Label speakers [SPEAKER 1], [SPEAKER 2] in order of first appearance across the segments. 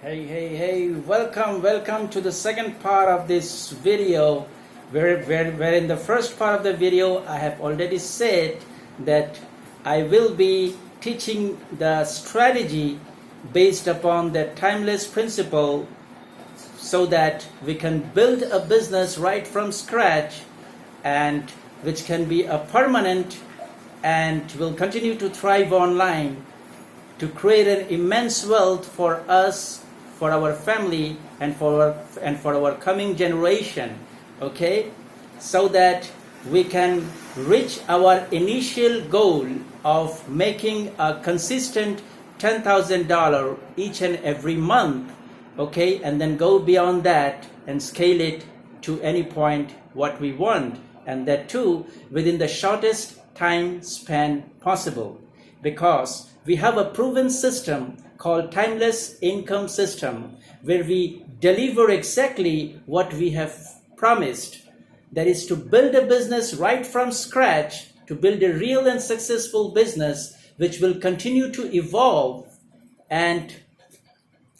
[SPEAKER 1] Hey, welcome to the second part of this video where in the first part of the video I have already said that I will be teaching the strategy based upon the timeless principle so that we can build a business right from scratch and which can be a permanent and will continue to thrive online to create an immense wealth for us, for our family, and for our coming generation. Okay, so that we can reach our initial goal of making a consistent $10,000 each and every month. Okay, and then go beyond that and scale it to any point what we want, and that too within the shortest time span possible, because we have a proven system called timeless income system where we deliver exactly what we have promised, that is to build a business right from scratch, to build a real and successful business which will continue to evolve and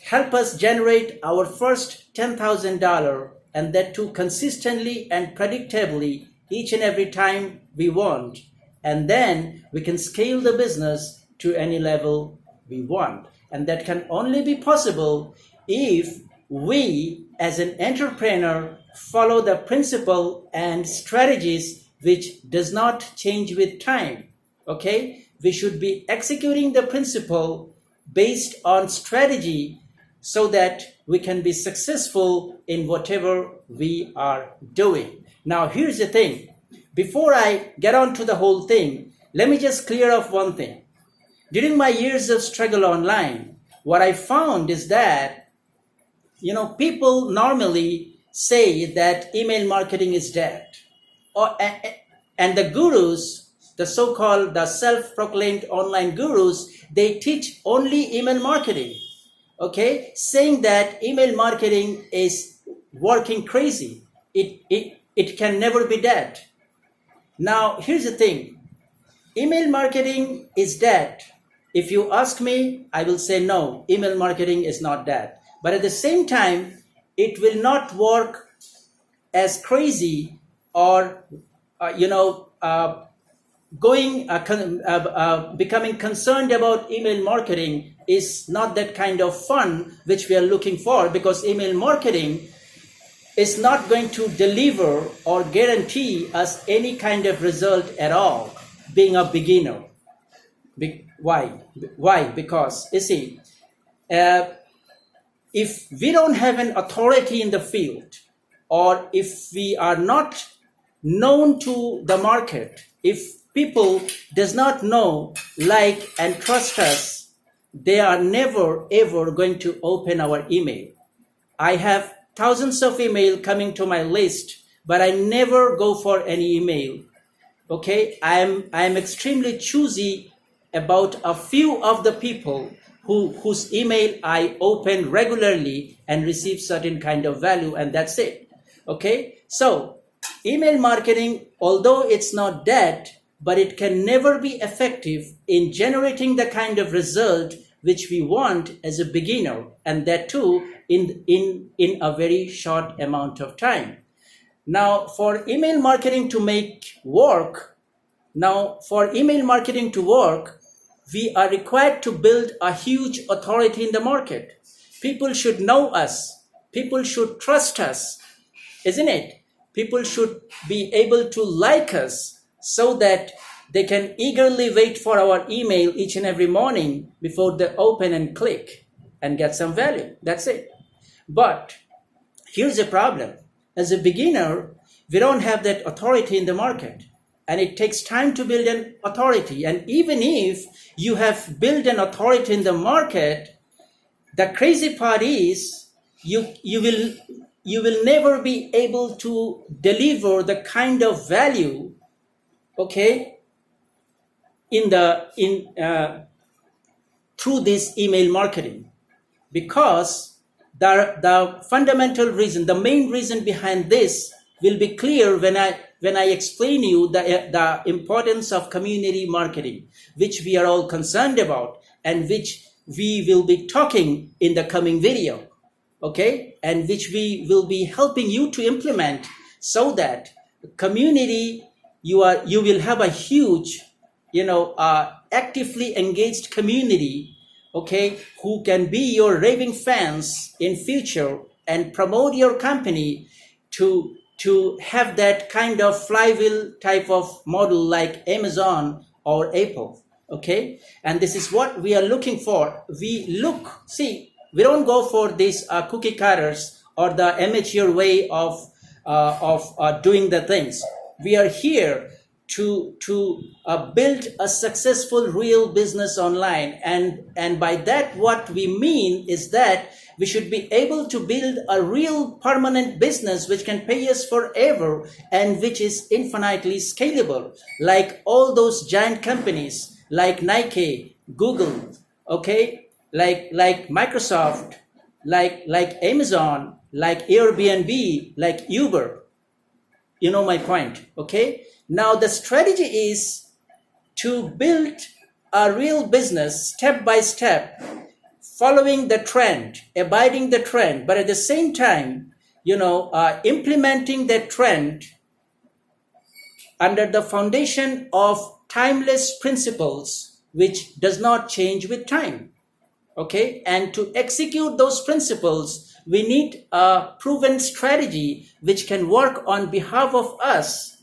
[SPEAKER 1] help us generate our first $10,000, and that too consistently and predictably each and every time we want, and then we can scale the business to any level we want. And that can only be possible if we as an entrepreneur follow the principle and strategies which does not change with time. Okay, we should be executing the principle based on strategy so that we can be successful in whatever we are doing. Now here's the thing, before I get on to the whole thing, let me just clear off one thing. During my years of struggle online, what I found is that, people normally say that email marketing is dead. And the gurus, the so-called the self-proclaimed online gurus, they teach only email marketing. Okay, saying that email marketing is working crazy. It can never be dead. Now, here's the thing. Email marketing is dead. If you ask me, I will say no, email marketing is not dead. But at the same time, it will not work as crazy or, becoming concerned about email marketing is not that kind of fun which we are looking for, because email marketing is not going to deliver or guarantee us any kind of result at all, being a beginner. Why? Because, you see, if we don't have an authority in the field, or if we are not known to the market, if people does not know, like, and trust us, they are never ever going to open our email. I have thousands of email coming to my list, but I never go for any email. Okay, I am extremely choosy about a few of the people whose email I open regularly and receive certain kind of value, and that's it. Okay, so email marketing, although it's not dead, but it can never be effective in generating the kind of result which we want as a beginner, and that too in a very short amount of time. Now, for email marketing to work, we are required to build a huge authority in the market. People should know us. People should trust us, isn't it? People should be able to like us so that they can eagerly wait for our email each and every morning before they open and click and get some value. That's it. But here's the problem. As a beginner, we don't have that authority in the market. And it takes time to build an authority. And even if you have built an authority in the market, the crazy part is you will never be able to deliver the kind of value, okay, through this email marketing, because the fundamental reason, the main reason behind this will be clear when I explain you the importance of community marketing, which we are all concerned about, and which we will be talking in the coming video, okay, and which we will be helping you to implement, so that community, you will have a huge, actively engaged community, okay, who can be your raving fans in future and promote your company to have that kind of flywheel type of model like Amazon or Apple. Okay, and this is what we are looking for. We don't go for these cookie cutters or the amateur way of doing the things. We are here to build a successful real business online, and by that what we mean is that we should be able to build a real permanent business which can pay us forever and which is infinitely scalable, like all those giant companies like Nike, Google, okay, like Microsoft, like Amazon, like Airbnb, like Uber. You know my point, okay? Now the strategy is to build a real business step by step, following the trend, abiding the trend, but at the same time, implementing that trend under the foundation of timeless principles, which does not change with time. Okay, and to execute those principles, we need a proven strategy which can work on behalf of us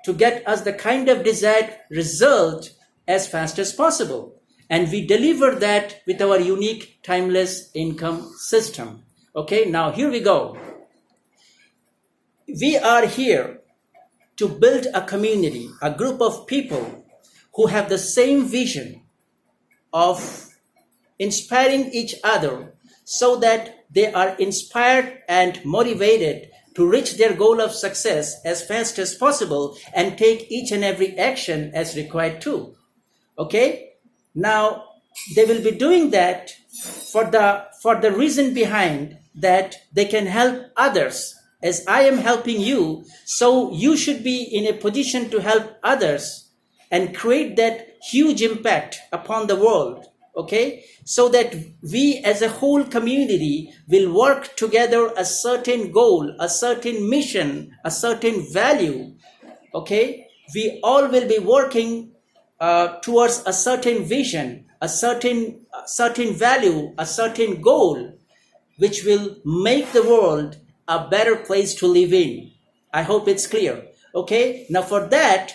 [SPEAKER 1] to get us the kind of desired result as fast as possible. And we deliver that with our unique timeless income system. Okay, now here we go. We are here to build a community, a group of people who have the same vision of inspiring each other, so that they are inspired and motivated to reach their goal of success as fast as possible and take each and every action as required to. Okay? Now, they will be doing that for the reason behind that they can help others. As I am helping you, so you should be in a position to help others and create that huge impact upon the world, okay? So that we as a whole community will work together a certain goal, a certain mission, a certain value, okay? We all will be working towards a certain vision, a certain value, a certain goal, which will make the world a better place to live in. I hope it's clear. Okay, now for that,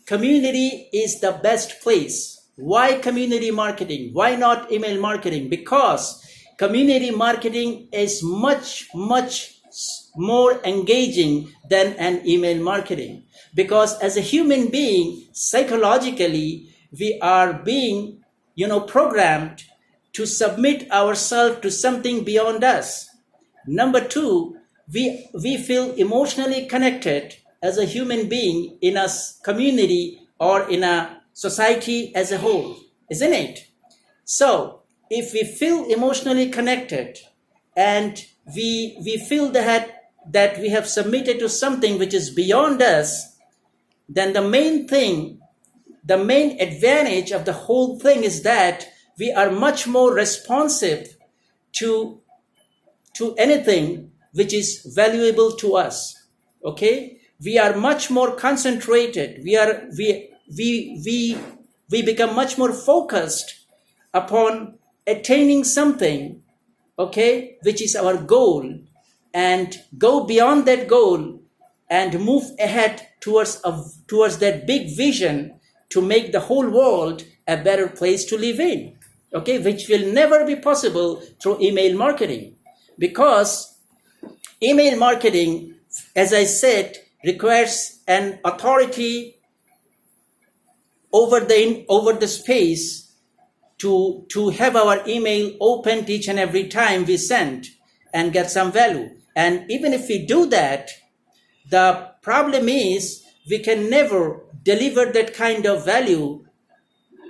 [SPEAKER 1] community is the best place. Why community marketing? Why not email marketing? Because community marketing is much more engaging than an email marketing. Because as a human being, psychologically, we are being, programmed to submit ourselves to something beyond us. Number two, we feel emotionally connected as a human being in a community or in a society as a whole, isn't it? So if we feel emotionally connected and we feel that we have submitted to something which is beyond us, then the main advantage of the whole thing is that we are much more responsive to anything which is valuable to us. Okay, we are much more concentrated. We become much more focused upon attaining something, okay, which is our goal, and go beyond that goal and move ahead towards that big vision to make the whole world a better place to live in. Okay, which will never be possible through email marketing, because email marketing, as I said, requires an authority over the space to have our email opened each and every time we send and get some value. And even if we do that, the problem is we can never deliver that kind of value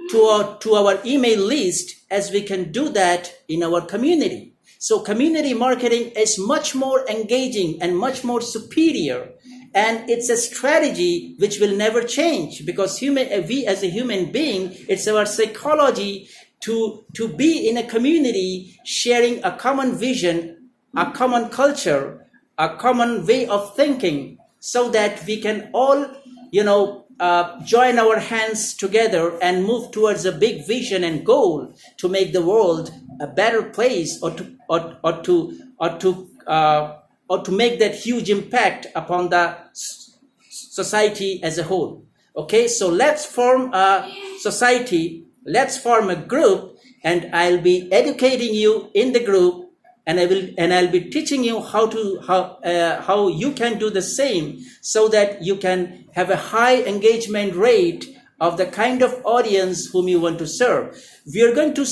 [SPEAKER 1] to our email list as we can do that in our community. So community marketing is much more engaging and much more superior, and it's a strategy which will never change, because we as a human being, it's our psychology to be in a community sharing a common vision, a common culture, a common way of thinking, so that we can all, join our hands together and move towards a big vision and goal to make the world a better place, or to make that huge impact upon the society as a whole. Okay, so let's form a society, let's form a group, and I'll be educating you in the group, and I'll be teaching you how you can do the same, so that you can have a high engagement rate of the kind of audience whom you want to serve. We are going to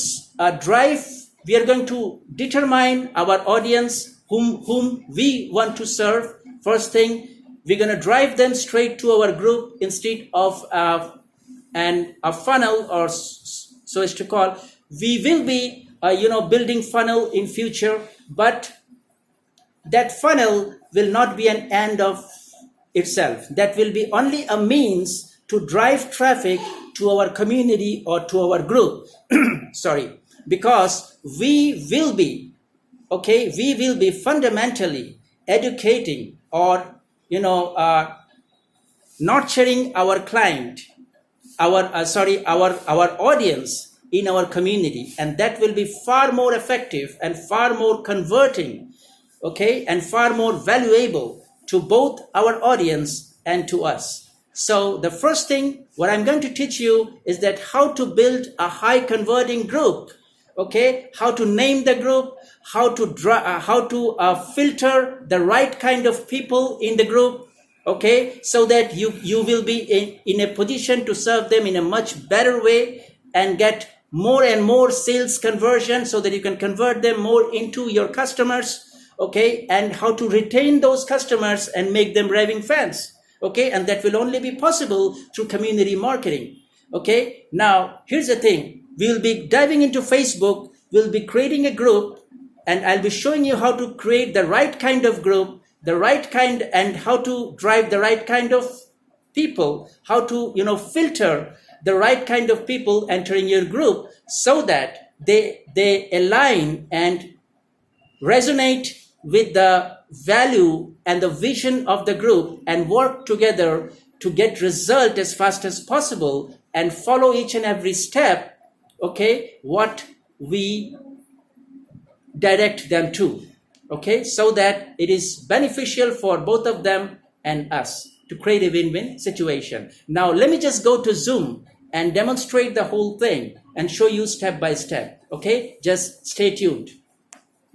[SPEAKER 1] determine our audience whom we want to serve. First thing, we're going to drive them straight to our group instead of a funnel, or so as to call. We will be building funnel in future, but that funnel will not be an end of itself. That will be only a means to drive traffic to our community or to our group. Sorry, because we will be fundamentally educating or nurturing our client, our audience in our community, and that will be far more effective and far more converting, and far more valuable to both our audience and to us. So the first thing what I'm going to teach you is that how to build a high converting group, how to name the group, how to filter the right kind of people in the group, so that you will be in a position to serve them in a much better way and get more and more sales conversion, so that you can convert them more into your customers, and how to retain those customers and make them raving fans, and that will only be possible through community marketing. Now here's the thing, we'll be diving into Facebook, we'll be creating a group, and I'll be showing you how to create the right kind of group, and how to drive the right kind of people, how to filter the right kind of people entering your group, so that they align and resonate with the value and the vision of the group, and work together to get result as fast as possible, and follow each and every step, what we direct them to, so that it is beneficial for both of them and us, to create a win-win situation. Now let me just go to Zoom and demonstrate the whole thing and show you step by step. Just stay tuned.